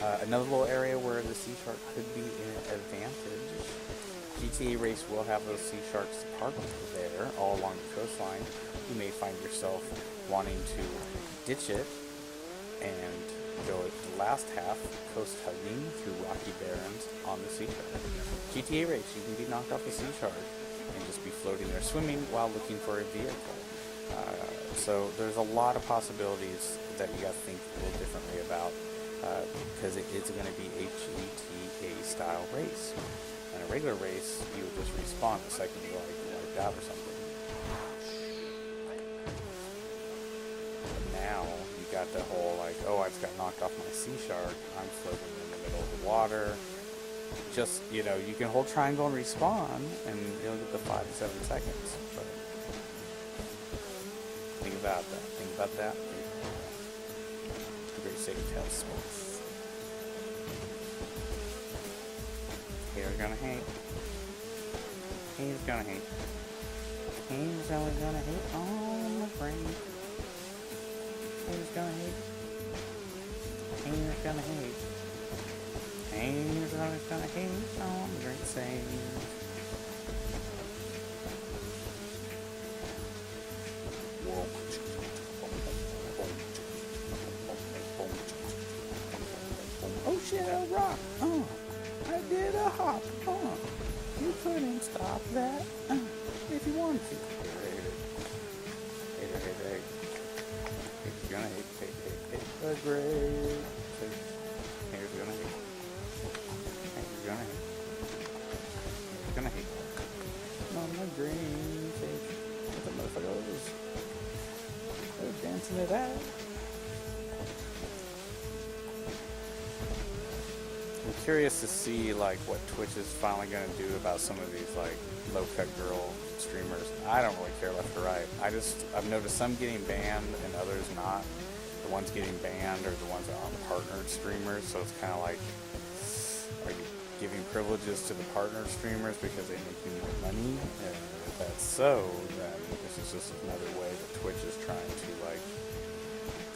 Another little area where the sea shark could be an advantage. GTA Race will have those sea sharks parked there all along the coastline. You may find yourself wanting to ditch it and go the last half coast hugging through rocky barrens on the sea shark. GTA Race, you can be knocked off the sea shark and just be floating or swimming while looking for a vehicle. So there's a lot of possibilities that you got to think a little differently about because it's going to be a GTA style race. In a regular race, you would just respawn the second you wiped out or something. But now you got the whole oh, I just got knocked off my sea shark. I'm floating in the middle of the water. Just, you can hold triangle and respawn, and you'll get the 5 to 7 seconds. But think about that. Think about that. The great state of Tailspin. Haters gonna hate. Haters gonna hate. Haters always gonna hate on my brain. Haters gonna hate. Haters gonna hate. Haters always gonna hate on the great save. Oh shit, a rock. I did a hop. You couldn't stop that. If you wanted to. Hater. Haters gonna hate. The great. Haters gonna hate. Haters gonna hate. Haters gonna hate. On the green stage. What the motherfuckers? They're dancing it out. I'm curious to see what Twitch is finally going to do about some of these low-cut girl streamers. I don't really care left or right. I've noticed some getting banned and others not. The ones getting banned are the ones that aren't partnered streamers, so it's kind of are you giving privileges to the partnered streamers because they make you more money? And if that's so, then this is just another way that Twitch is trying to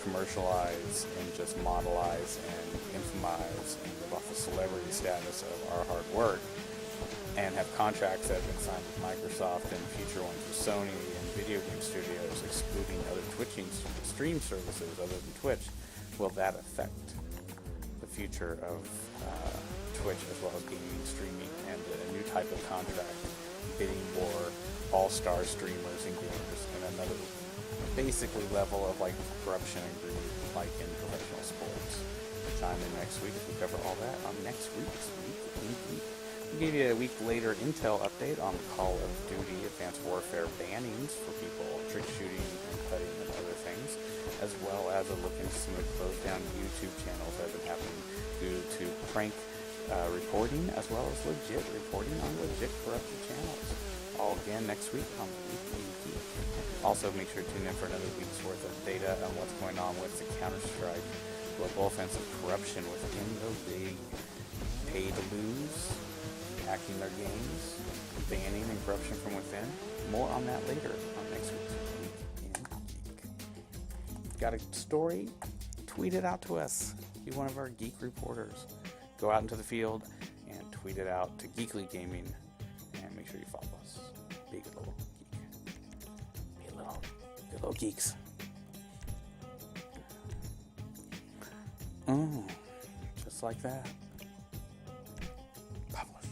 commercialize and just modelize and infomize and live off the celebrity status of our hard work, and have contracts that have been signed with Microsoft and future ones with Sony and video game studios, excluding other Twitching stream services other than Twitch. Will that affect the future of Twitch as well as gaming streaming, and a new type of contract bidding war all-star streamers and gamers, and another basically level of corruption and greed in professional sports? Chime in next week as we cover all that on next week's Week. We'll give you a week later intel update on the Call of Duty Advanced Warfare bannings for people trick shooting and cutting and other things, as well as a look into some of the closed down YouTube channels that have been happening due to prank reporting as well as legit reporting on legit corrupted channels. All again next week on the Weekly Geek. Also, make sure to tune in for another week's worth of data on what's going on with the Counter-Strike global offensive corruption within the league. Pay to lose, hacking their games, banning and corruption from within. More on that later on next week's Week in Geek. Got a story? Tweet it out to us. Be one of our Geek reporters. Go out into the field and tweet it out to Geekly Gaming, and make sure you follow us. Be a good little geek. Be a good little geeks. Just like that. Published.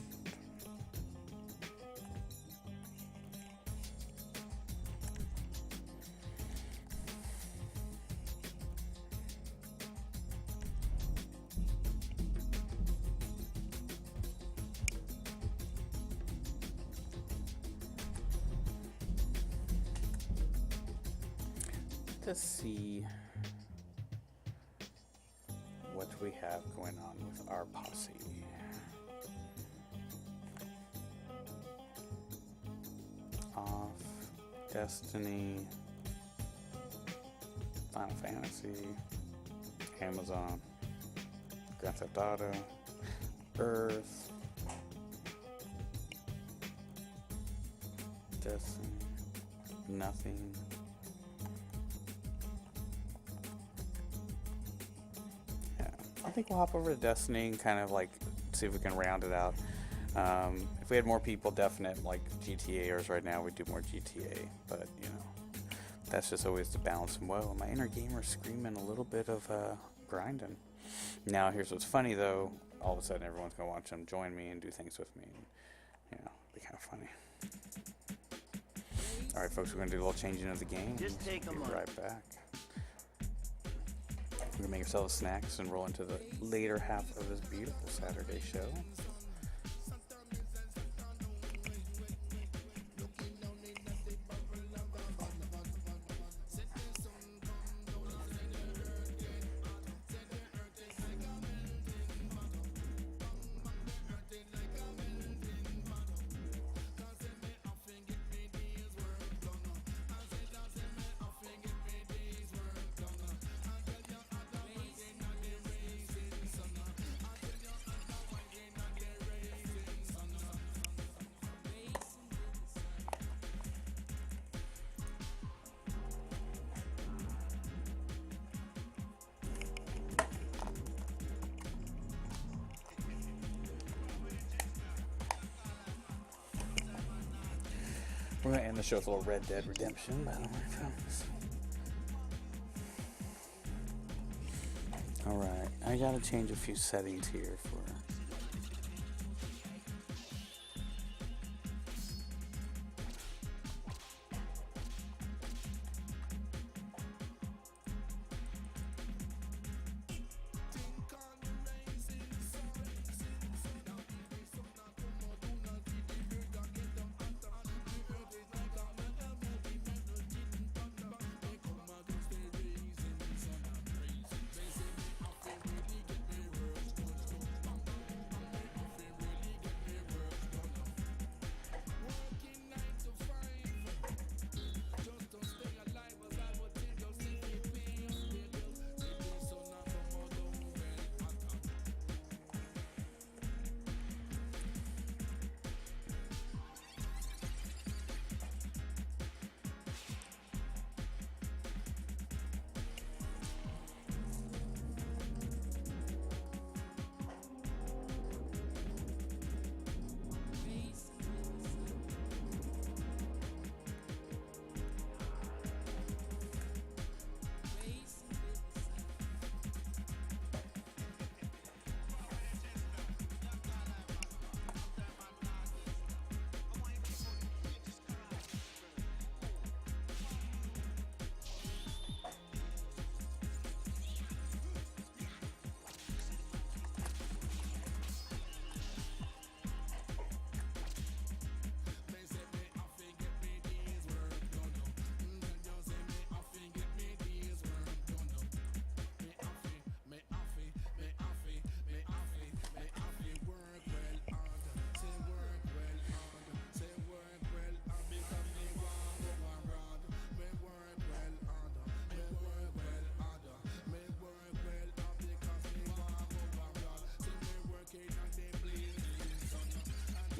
Let's see what we have going on with our posse. Off, Destiny, Final Fantasy, Amazon, Grand Theft Auto, Earth, Destiny, nothing. I think we'll hop over to Destiny and kind of like see if we can round it out. If we had more people, definite like GTAers right now, we'd do more GTA. But you know, that's just always the balance. And whoa, my inner gamer screaming a little bit of grinding. Now here's what's funny though. All of a sudden, everyone's gonna watch them join me and do things with me. And, you know, it'll be kind of funny. All right, folks, we're gonna do a little changing of the game. Just take a be moment. right back. We're gonna make ourselves snacks and roll into the later half of this beautiful Saturday show. We're gonna end the show with a little Red Dead Redemption, by the way, folks. Alright, I gotta change a few settings here for...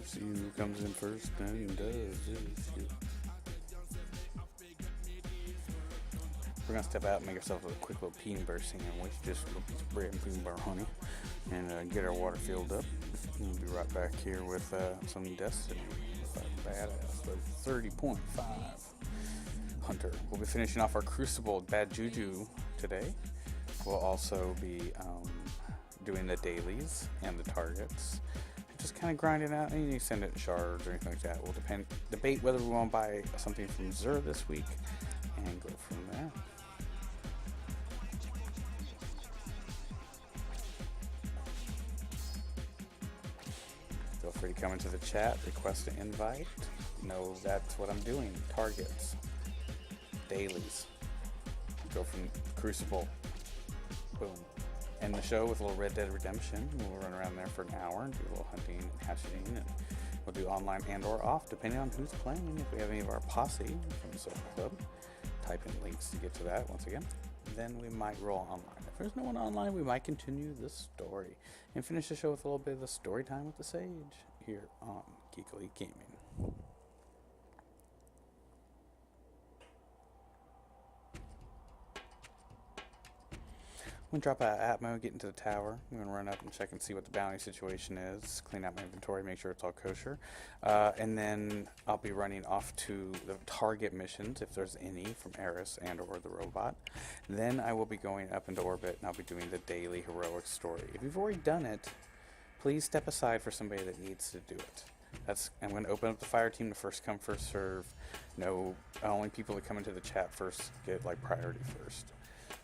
See who comes in first and does this shit. We're gonna step out and make ourselves a quick little peanut butter sandwich, just a little piece of bread and peanut butter honey, and get our water filled up. We'll be right back here with some Destiny, with our badass, the 30.5 Hunter. We'll be finishing off our Crucible Bad Juju today. We'll also be doing the dailies and the targets. Just kind of grind it out, and you send it in shards or anything like that. We'll debate whether we want to buy something from Zur this week and go from there. Feel free to come into the chat, request an invite. Know that's what I'm doing. Targets, dailies. Go from Crucible. Boom. End the show with a little Red Dead Redemption. We'll run around there for an hour and do a little hunting and hatching, and we'll do online and or off depending on who's playing. If we have any of our posse from the Social Club, type in links to get to that once again. Then we might roll online. If there's no one online, we might continue the story and finish the show with a little bit of the story time with the Sage here on Geek Gaming. I'm going to drop out of Atmo, get into the tower. I'm going to run up and check and see what the bounty situation is, clean out my inventory, make sure it's all kosher. And then I'll be running off to the target missions, if there's any, from Eris and or the robot. Then I will be going up into orbit, and I'll be doing the daily heroic story. If you've already done it, please step aside for somebody that needs to do it. I'm going to open up the fire team to first come, first serve. No, only people that come into the chat first get like priority first.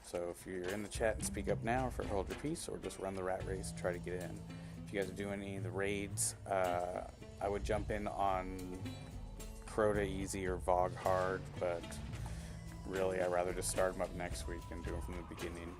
So if you're in the chat, speak up now for hold your peace, or just run the rat race and try to get in. If you guys are doing any of the raids, I would jump in on Crota easy or Vogue hard, but really I'd rather just start them up next week and do them from the beginning.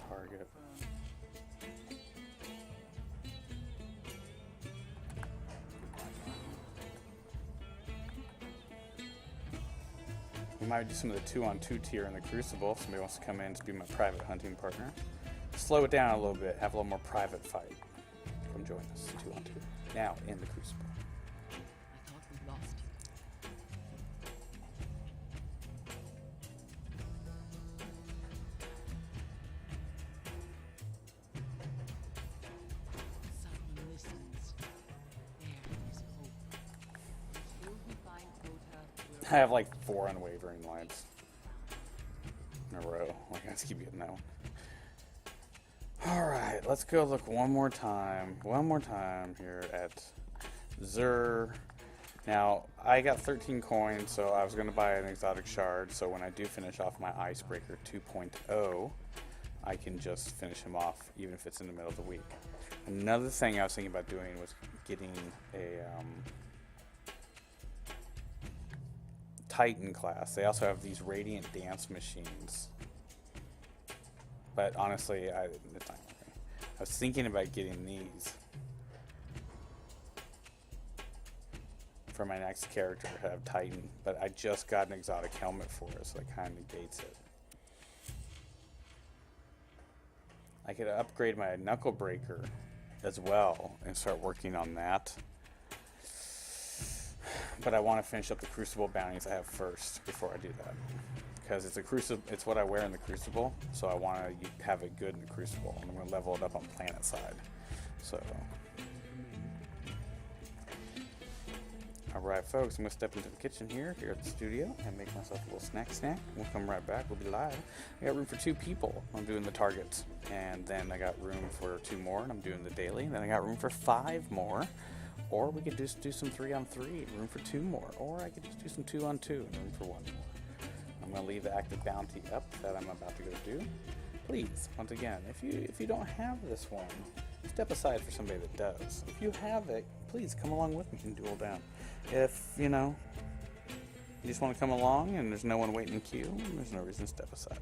Target. We might do some of the 2-on-2 tier in the Crucible if somebody wants to come in to be my private hunting partner. Slow it down a little bit, have a little more private fight. Come join us, 2-on-2. Now in the Crucible. I thought we lost you. Someone listens. There is hope. Till we find Crota, I have like 4 unwavering lines in a row. Like, I just keep getting that one. Alright, let's go look one more time here at Zur. Now, I got 13 coins, so I was going to buy an exotic shard, so when I do finish off my Icebreaker 2.0, I can just finish him off, even if it's in the middle of the week. Another thing I was thinking about doing was getting a Titan class. They also have these Radiant Dance machines. But honestly, it's not working. I was thinking about getting these for my next character to have Titan, but I just got an exotic helmet for it, so that kind of negates it. I could upgrade my Knuckle Breaker as well and start working on that. But I want to finish up the Crucible bounties I have first before I do that. Because it's what I wear in the Crucible, so I want to have it good in the Crucible, and I'm going to level it up on planet side. So, alright folks, I'm going to step into the kitchen here at the studio and make myself a little snack. We'll come right back, we'll be live. I got room for 2 people, I'm doing the targets, and then I got room for 2 more, and I'm doing the daily, and then I got room for 5 more. Or we could just do some 3-on-3, room for 2 more. Or I could just do some 2-on-2, and room for 1 more. I'm going to leave the active bounty up that I'm about to go do. Please, once again, if you don't have this one, step aside for somebody that does. If you have it, please come along with me and duel down. If, you just want to come along and there's no one waiting in queue, there's no reason to step aside.